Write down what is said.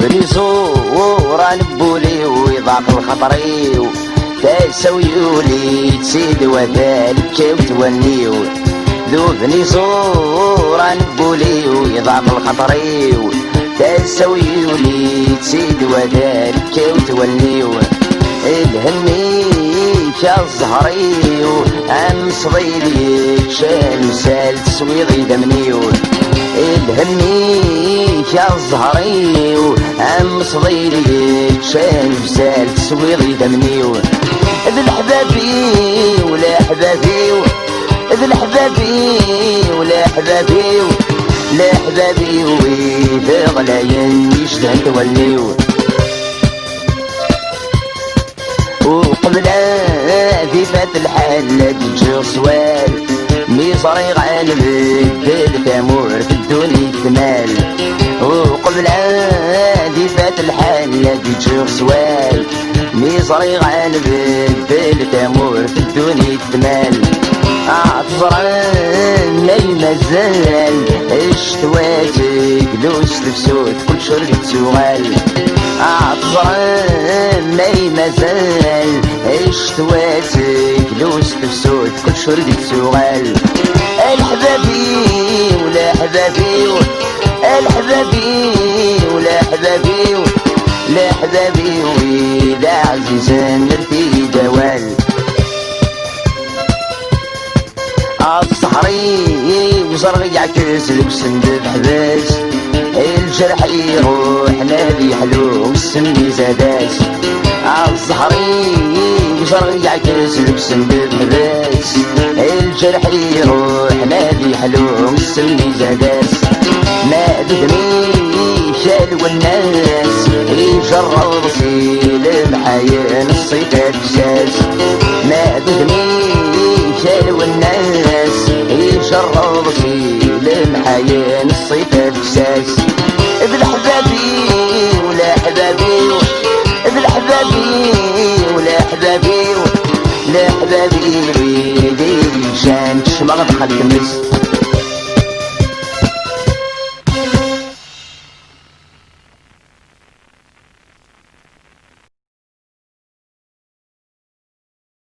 بريزو رانبولي ويضاق الخطري تسويولي تسيد وذلك وتونيو ذوبني زورا نبولي ويضاق الخطري تسويولي تسيد وذلك وتونيو الهني كالزهري ام صغيري شان سال تسويضي دمنيو الهني كالزهري ام صغيري شان سال تسويضي دمنيو ذي الحبابي ولا حبابي ذي الحبابي ولا حبابي لا حبابي وإذا غلاين يشتهن توليو وقبل ذي فات الحال تجي صوال ميصري غالب الدل تامور في الدنيا كمال وقبل ذي فات الحال تجي صوال ميصري غالب الدل تامور في الدنيا كمال عطران لي مازال اشتواتك لوس تفسود كل شرق تسوغال عطران لي مازال اشتواتك لوس تفسود كل شرق تسوغال الحبابي ولا حبابي الحبابي ولا حبابي لا حبابي وإذا عزيزا نرتي دوال الصحري وزرغي عكس لبسن بحباس الجرح يروح نادي حلو والسمي زاداس الصحري وزرغي عكس لبسن بحباس الجرح يروح نادي حلو والسمي زاداس ما بدمي شال والناس يجرب صيل الحياة الصيفات بساس ما بدمي شال والناس يجرب صيل الحياة الصيفات بساس بالحبابي ولا حبابي بالحبابي ولا حبابي لا حبابي ويدي شان تشمغ دخل تمس